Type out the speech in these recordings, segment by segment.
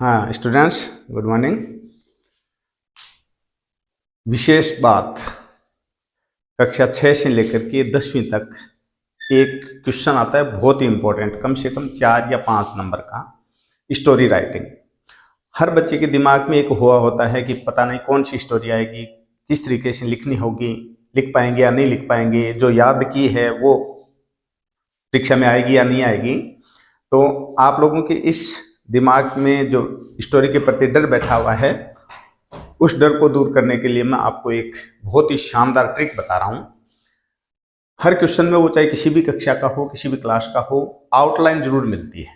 हाँ students, good morning. विशेष बात, कक्षा 6 से लेकर के 10वीं तक एक क्वेश्चन आता है बहुत ही इंपॉर्टेंट, कम से कम 4 या 5 नंबर का, स्टोरी राइटिंग। हर बच्चे के दिमाग में एक हुआ होता है कि पता नहीं कौन सी स्टोरी आएगी, किस तरीके से लिखनी होगी, लिख पाएंगे या नहीं लिख पाएंगे, जो याद की है वो परीक्षा में आएगी या नहीं आएगी। तो आप लोगों के इस दिमाग में जो स्टोरी के प्रति डर बैठा हुआ है, उस डर को दूर करने के लिए मैं आपको एक बहुत ही शानदार ट्रिक बता रहा हूं। हर क्वेश्चन में, वो चाहे किसी भी कक्षा का हो, किसी भी क्लास का हो, आउटलाइन जरूर मिलती है।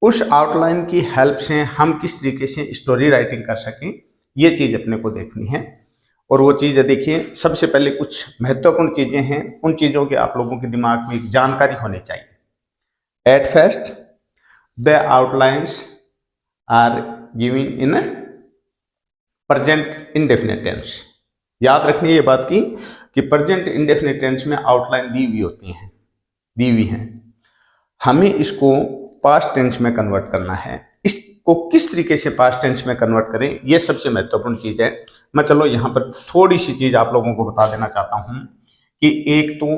उस आउटलाइन की हेल्प से हम किस तरीके से स्टोरी राइटिंग कर सकें, ये चीज अपने को देखनी है। और वो चीज़ देखिए, सबसे पहले कुछ महत्वपूर्ण चीजें हैं, उन चीजों के आप लोगों के दिमाग में एक जानकारी होनी चाहिए। At first, the outlines are given in present indefinite tense. याद रखनी है ये बात की कि प्रेजेंट इंडेफिनिट टेंस में आउटलाइन दी हुई हैं। हमें इसको पास्ट टेंस में कन्वर्ट करना है। इसको किस तरीके से पास्ट टेंस में कन्वर्ट करें, ये सबसे महत्वपूर्ण चीज है। मैं चलो यहाँ पर थोड़ी सी चीज आप लोगों को बता देना चाहता हूं कि एक तो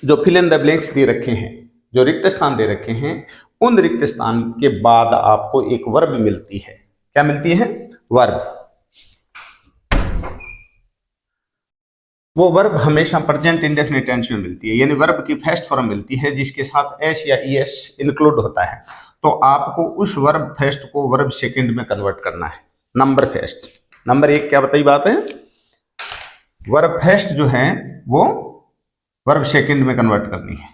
जो फिल इन द ब्लैंक्स दे रखे हैं, जो रिक्त स्थान दे रखे हैं, उन रिक्त स्थान के बाद आपको एक वर्ब मिलती है। क्या मिलती है? वर्ब। वो वर्ब हमेशा प्रेजेंट इंडेफिनिट टेंस में मिलती है, यानी वर्ब की फर्स्ट फॉर्म मिलती है जिसके साथ एस या ईएस इंक्लूड होता है। तो आपको उस वर्ब फर्स्ट को वर्ब सेकंड में कन्वर्ट करना है। नंबर फर्स्ट, नंबर एक क्या बताई बात है, वर्ब फर्स्ट जो है वो वर्ब सेकंड में कन्वर्ट करनी है।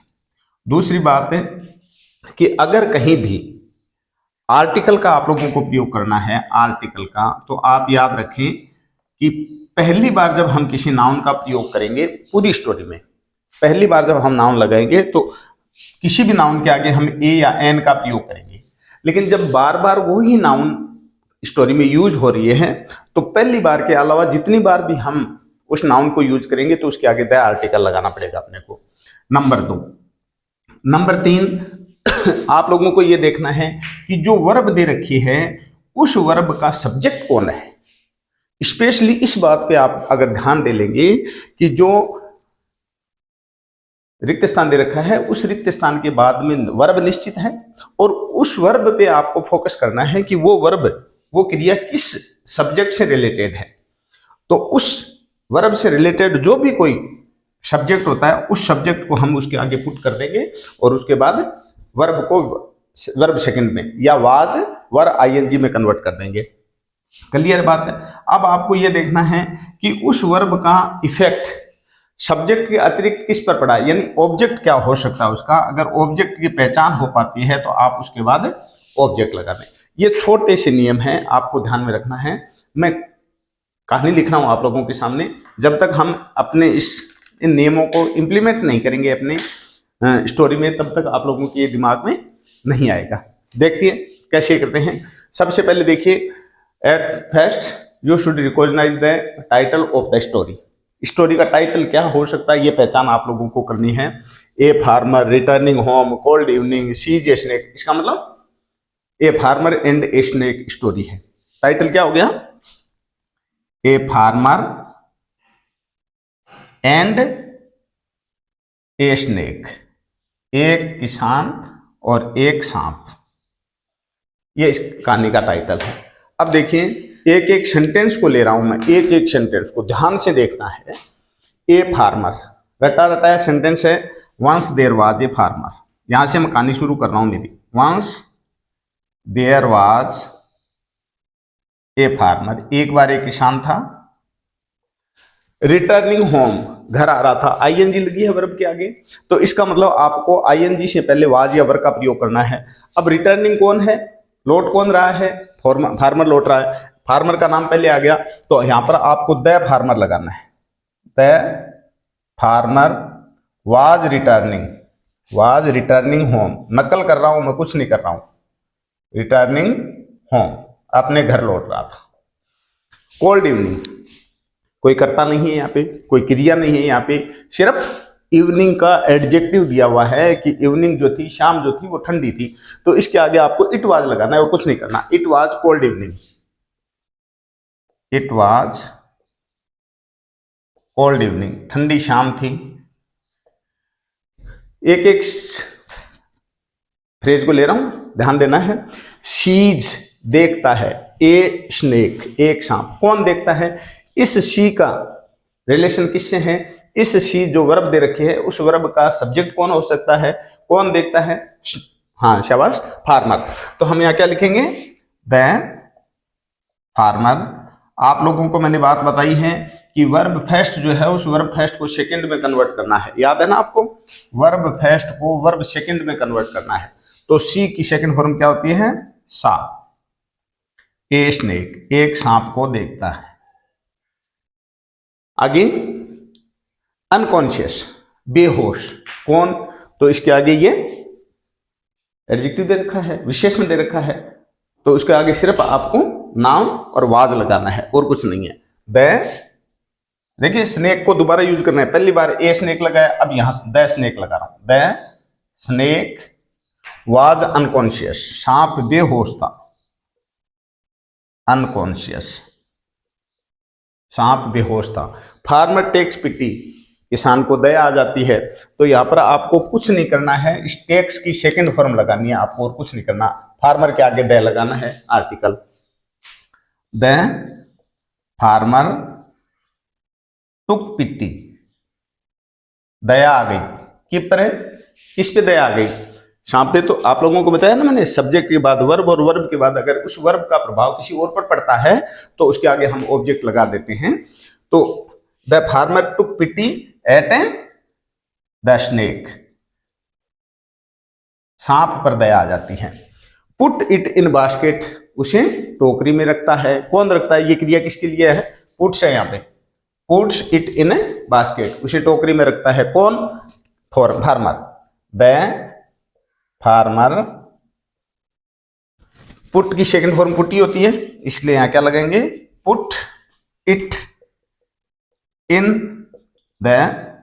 दूसरी बात है कि अगर कहीं भी आर्टिकल का आप लोगों को प्रयोग करना है, आर्टिकल का, तो आप याद रखें कि पहली बार जब हम किसी नाउन का प्रयोग करेंगे, पूरी स्टोरी में पहली बार जब हम नाउन लगाएंगे तो किसी भी नाउन के आगे हम ए या एन का प्रयोग करेंगे। लेकिन जब बार बार वही नाउन स्टोरी में यूज हो रही है, तो पहली बार के अलावा जितनी बार भी हम उस नाउन को यूज करेंगे तो उसके आगे द आर्टिकल लगाना पड़ेगा अपने को। नंबर 2। नंबर 3, आप लोगों को यह देखना है कि जो वर्ब दे रखी है उस वर्ब का सब्जेक्ट कौन है। स्पेशली इस बात पे आप अगर ध्यान दे लेंगे कि जो रिक्त स्थान दे रखा है, उस रिक्त स्थान के बाद में वर्ब निश्चित है, और उस वर्ब पे आपको फोकस करना है कि वो वर्ब, वो क्रिया किस सब्जेक्ट से रिलेटेड है। तो उस वर्ब से रिलेटेड जो भी कोई सब्जेक्ट होता है, उस सब्जेक्ट को हम उसके आगे पुट कर देंगे और उसके बाद वर्ब को वर्ब सेकंड में या वाज वर आईएनजी में कन्वर्ट कर देंगे। क्लियर बात है। अब आपको यह देखना है कि उस वर्ब का इफेक्ट सब्जेक्ट के अतिरिक्त किस पर पड़ा है, यानी ऑब्जेक्ट क्या हो सकता है उसका। अगर ऑब्जेक्ट की पहचान हो पाती है तो आप उसके बाद ऑब्जेक्ट लगा दें। ये छोटे से नियम हैं, आपको ध्यान में रखना है। मैं कहानी लिख रहा हूं आप लोगों के सामने, जब तक हम अपने इन नियमों को इम्प्लीमेंट नहीं करेंगे अपने स्टोरी में, तब तक आप लोगों के दिमाग में नहीं आएगा। देखिए कैसे करते हैं। सबसे पहले देखिए, at first you should recognise the title of the story. Story का टाइटल क्या हो सकता है, ये पहचान आप लोगों को करनी है। A farmer returning home, cold evening, sees a snake. इसका मतलब a farmer and a snake story है। टाइटल क्या हो गया? A farmer and a snake, एक किसान और एक सांप, ये इस कहानी का टाइटल है। अब देखिए, एक एक सेंटेंस को ले रहा हूं मैं, एक एक सेंटेंस को ध्यान से देखना है। ए फार्मर, रटा रटाया सेंटेंस है। Once there was a farmer, यहां से मैं कहानी शुरू कर रहा हूं मेरी। Once there was a farmer, एक बार एक किसान था। रिटर्निंग होम, घर आ रहा था। आईएनजी लगी है वर्ब के आगे, तो इसका मतलब आपको आईएनजी से पहले वाज या वर्ब का प्रयोग करना है। अब रिटर्निंग कौन है, लौट कौन रहा है, फार्मर लौट रहा है। फार्मर का नाम पहले आ गया, तो यहां पर आपको द फार्मर लगाना है। The farmer was returning home. नकल कर रहा हूं मैं, कुछ नहीं कर रहा हूं। रिटर्निंग होम, अपने घर लौट रहा था। कोल्ड इवनिंग, कोई कर्ता नहीं है यहाँ पे, कोई क्रिया नहीं है यहाँ पे, सिर्फ इवनिंग का एडजेक्टिव दिया हुआ है कि इवनिंग जो थी, शाम जो थी वो ठंडी थी, तो इसके आगे आपको इट वाज लगाना है और कुछ नहीं करना। It was cold evening, it was cold evening, ठंडी शाम थी। एक एक फ्रेज को ले रहा हूं, ध्यान देना है। सीज देखता है, ए स्नेक एक सांप। कौन देखता है? इस सी का रिलेशन किससे है? इस सी जो वर्ब दे रखी है उस वर्ब का सब्जेक्ट कौन हो सकता है? कौन देखता है? हाँ शाबाश, फार्मर। तो हम यहाँ क्या लिखेंगे? The farmer. आप लोगों को मैंने बात बताई है कि वर्ब फेस्ट जो है उस वर्ब फेस्ट को सेकंड में कन्वर्ट करना है, याद है ना आपको? वर्ब फेस्ट को वर्ब सेकंड में कन्वर्ट करना है। तो सी की सेकंड फॉर्म क्या होती है? सा। ए स्नेक एक सांप को देखता है। आगे अनकॉन्शियस बेहोश। कौन? तो इसके आगे ये एडजेक्टिव दे रखा है, विशेषण दे रखा है, तो उसके आगे सिर्फ आपको नाउन और वाज लगाना है और कुछ नहीं है। द, देखिए स्नेक को दोबारा यूज करना है, पहली बार ए स्नेक लगाया, अब यहां द स्नेक लगा रहा हूं। द स्नेक वाज अनकॉन्शियस, सांप बेहोश था। अनकॉन्शियस, सांप बेहोश था। फार्मर टेक्स पिटी, किसान को दया आ जाती है। तो यहां पर आपको कुछ नहीं करना है, इस टेक्स की सेकंड फॉर्म लगानी है आपको और कुछ नहीं करना। फार्मर के आगे द लगाना है, आर्टिकल। द फार्मर टुक पिटी, दया आ गई। किस पर है? किस पे दया आ गई? सांप पे। तो आप लोगों को बताया ना मैंने, सब्जेक्ट के बाद वर्ब और वर्ब के बाद अगर उस वर्ब का प्रभाव किसी और पर पड़ता है तो उसके आगे हम ऑब्जेक्ट लगा देते हैं। तो the farmer took pity at the snake, सांप पर दया आ जाती है। पुट इट इन बास्केट, उसे टोकरी में रखता है। कौन रखता है? ये क्रिया किसके लिए है? पुट्स है यहाँ पे। पुट्स इट इन बास्केट, उसे टोकरी में रखता है। कौन? फार्मर। द फार्मर, पुट की सेकंड फॉर्म पुटी होती है, इसलिए यहां क्या लगाएंगे? Put it in the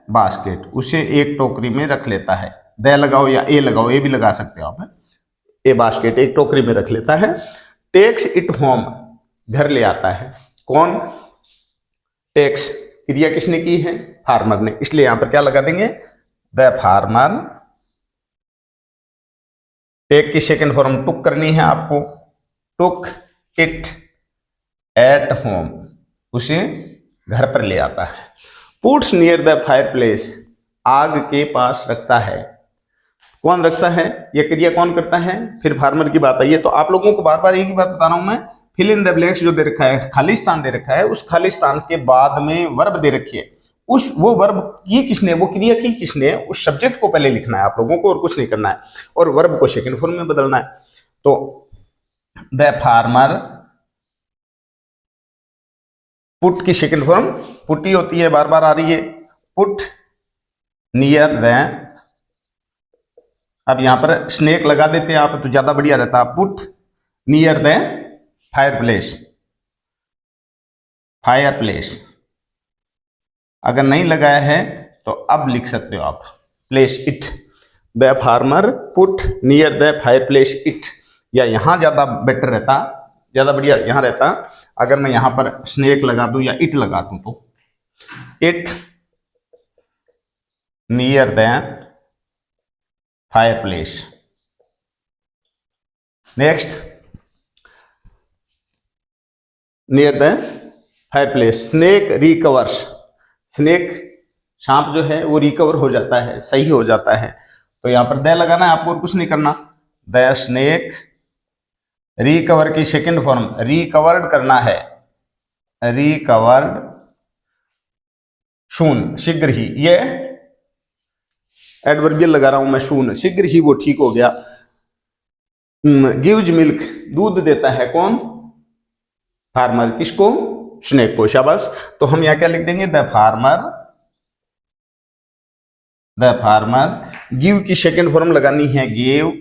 basket, उसे एक टोकरी में रख लेता है। द लगाओ या ए लगाओ, ए भी लगा सकते हो आप। ए बास्केट एक टोकरी में रख लेता है। टेक्स इट होम, घर ले आता है। कौन? टेक्स क्रिया किसने की है? फार्मर ने, इसलिए यहां पर क्या लगा देंगे? The farmer. टेक की सेकंड फॉर्म टुक करनी है आपको। टुक इट एट होम, उसे घर पर ले आता है। Puts near the fire place, आग के पास रखता है। कौन रखता है? यह क्रिया कौन करता है? फिर फार्मर की बात आई है। तो आप लोगों को बार बार एक ही बात बता रहा हूं मैं, फिल इन द ब्लैंक्स जो दे रखा है, खाली स्थान दे रखा है, उस खाली स्थान के बाद में वर्ब दे रखी है। उस वो वर्ब की किसने, वो क्रिया की किसने, उस सब्जेक्ट को पहले लिखना है आप लोगों को और कुछ नहीं करना है, और वर्ब को सेकंड फॉर्म में बदलना है। तो द फार्मर, पुट की सेकंड फॉर्म पुटी होती है, बार बार आ रही है। पुट नियर द, अब यहां पर स्नेक लगा देते हैं आप तो ज्यादा बढ़िया रहता। Put near the fire place, fire place. अगर नहीं लगाया है तो अब लिख सकते हो आप place it. The farmer put near the fire place it, या यहां ज्यादा बेटर रहता, ज्यादा बढ़िया यहां रहता अगर मैं यहां पर स्नेक लगा दूं या इट लगा दूं। तो it near the fire place. Next, near the fire place. Snake recovers, snake सांप जो है वो रिकवर हो जाता है, सही हो जाता है। तो यहां पर द लगाना है आपको और कुछ नहीं करना। द स्नेक रिकवर की सेकंड फॉर्म रिकवर्ड करना है, रिकवर्ड शून, शीघ्र ही। ये एडवर्बियल लगा रहा हूं मैं, शून, शीघ्र ही वो ठीक हो गया। गिव्स मिल्क, दूध देता है। कौन? फार्मर। किसको? स्नेक को। शाबाश। तो हम यहां क्या लिख देंगे? The farmer, the farmer give की सेकंड फॉर्म लगानी है, गिव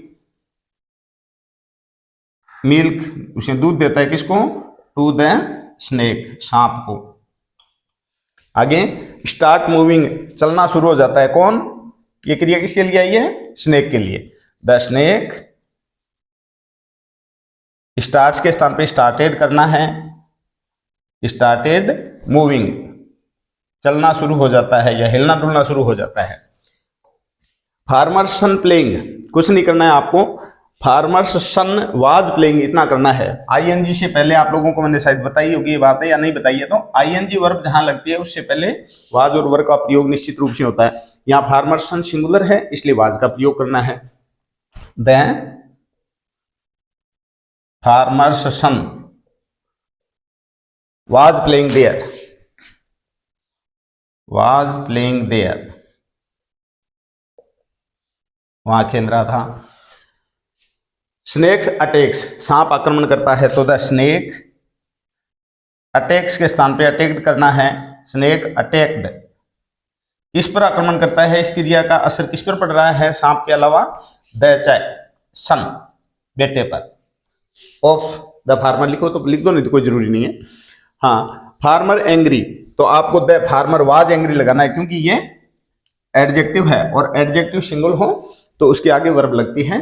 मिल्क, उसे दूध देता है। किसको? टू द स्नेक, सांप को। आगे स्टार्ट मूविंग, चलना शुरू हो जाता है। कौन? ये क्रिया किसके लिए आई है? स्नेक के लिए। द स्नेक स्टार्ट्स के स्थान पे स्टार्टेड करना है, स्टार्टेड मूविंग, चलना शुरू हो जाता है या हिलना डुलना शुरू हो जाता है। फार्मर सन प्लेइंग, कुछ नहीं करना है आपको, फार्मर्स सन वाज प्लेइंग इतना करना है। आईएनजी से पहले आप लोगों को मैंने शायद बताई होगी ये बात है या नहीं बताई है, तो आईएनजी वर्ब जहां लगती है उससे पहले वाज और वर्ब का प्रयोग निश्चित रूप से होता है। यहाँ फार्मर सन सिंगुलर है इसलिए वाज का प्रयोग करना है। Then farmer's son was playing there, was playing there, वहां खेल रहा था। स्नेक्स अटैक्स, सांप आक्रमण करता है, तो द स्नेक अटैक्स के स्थान पे अटैक्ड करना है, स्नेक अटैक्ड। किस पर आक्रमण करता है? इस क्रिया का असर किस पर पड़ रहा है सांप के अलावा? द सन, बेटे पर। ऑफ द फार्मर लिखो तो लिख दो, नहीं तो कोई जरूरी नहीं है। हाँ, फार्मर एंग्री, तो आपको द फार्मर वाज एंग्री लगाना है क्योंकि ये एडजेक्टिव है और एडजेक्टिव सिंगुलर हो तो उसके आगे वर्ब लगती है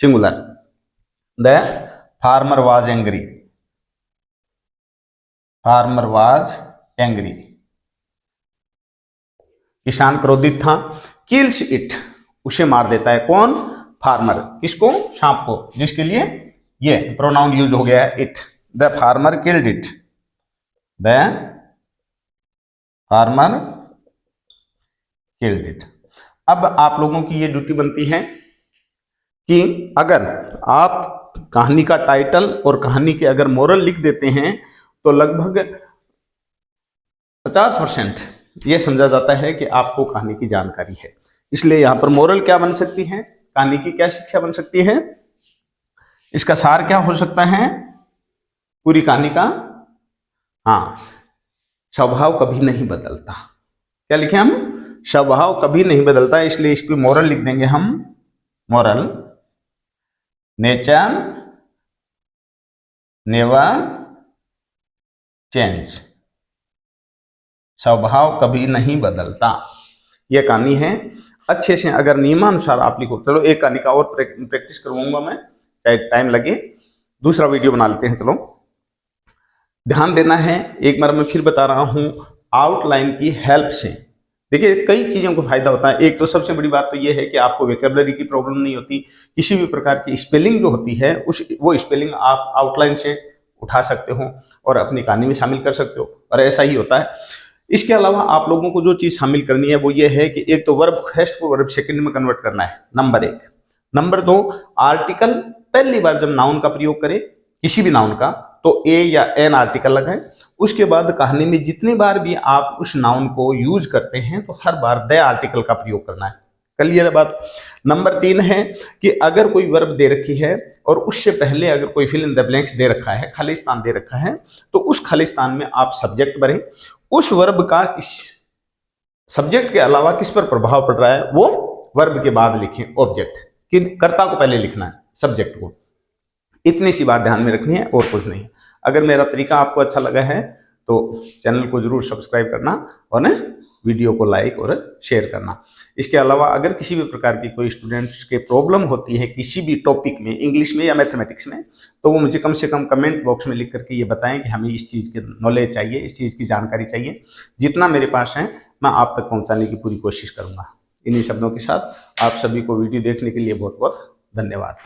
singular. The farmer was angry, farmer was angry, किसान क्रोधित था। किल्स इट, उसे मार देता है। कौन? फार्मर। किसको? सांप को, जिसके लिए ये प्रोनाउन यूज हो गया है it. The farmer killed it, the farmer killed it. अब आप लोगों की ये ड्यूटी बनती है कि अगर आप कहानी का टाइटल और कहानी के अगर मोरल लिख देते हैं तो लगभग 50% ये समझा जाता है कि आपको कहानी की जानकारी है। इसलिए यहां पर मोरल क्या बन सकती है, कहानी की क्या शिक्षा बन सकती है, इसका सार क्या हो सकता है पूरी कहानी का? हाँ, स्वभाव कभी नहीं बदलता। क्या लिखे हम? स्वभाव कभी नहीं बदलता, इसलिए इसकी मोरल लिख देंगे हम। मोरल, नेचर नेवर चेंज, स्वभाव कभी नहीं बदलता। यह कहानी है। अच्छे से अगर नियमानुसार आप लिखो, चलो एक कहानी का और प्रैक्टिस करवाऊंगा मैं, चाहे टाइम लगे, दूसरा वीडियो बना लेते हैं। चलो ध्यान देना है, एक बार मैं फिर बता रहा हूं, आउटलाइन की हेल्प से देखिए कई चीज़ों को फायदा होता है। एक तो सबसे बड़ी बात तो ये है कि आपको वोकैबुलरी की प्रॉब्लम नहीं होती, किसी भी प्रकार की स्पेलिंग जो होती है वो स्पेलिंग आप आउटलाइन से उठा सकते हो और अपनी कहानी में शामिल कर सकते हो, और ऐसा ही होता है। इसके अलावा आप लोगों को जो चीज़ शामिल करनी है वो ये है कि एक तो वर्ब फर्स्ट को वर्ब सेकंड में कन्वर्ट करना है, नंबर 1। नंबर 2, आर्टिकल पहली बार जब नाउन का प्रयोग करें किसी भी नाउन का तो ए या एन आर्टिकल लगाएं। उसके बाद कहानी में जितनी बार भी आप उस नाउन को यूज करते हैं तो हर बार द आर्टिकल का प्रयोग करना है। क्लियर है बात? नंबर 3 है कि अगर कोई वर्ब दे रखी है और उससे पहले अगर कोई फिल इन द ब्लैंक्स दे रखा है, खाली स्थान दे रखा है, तो उस खाली स्थान में आप सब्जेक्ट भरें। उस वर्ब का सब्जेक्ट के अलावा किस पर प्रभाव पड़ रहा है वो वर्ब के बाद लिखें ऑब्जेक्ट, कि कर्ता को पहले लिखना है, सब्जेक्ट को। इतनी सी बात ध्यान में रखनी है और कुछ नहीं। अगर मेरा तरीका आपको अच्छा लगा है तो चैनल को जरूर सब्सक्राइब करना और वीडियो को लाइक और शेयर करना। इसके अलावा अगर किसी भी प्रकार की कोई स्टूडेंट्स के प्रॉब्लम होती है किसी भी टॉपिक में, इंग्लिश में या मैथमेटिक्स में, तो वो मुझे कम से कम कमेंट बॉक्स में लिख करके ये बताएं कि हमें इस चीज़ की नॉलेज चाहिए, इस चीज़ की जानकारी चाहिए। जितना मेरे पास है मैं आप तक पहुँचाने की पूरी कोशिश करूँगा। इन्हीं शब्दों के साथ आप सभी को वीडियो देखने के लिए बहुत बहुत धन्यवाद।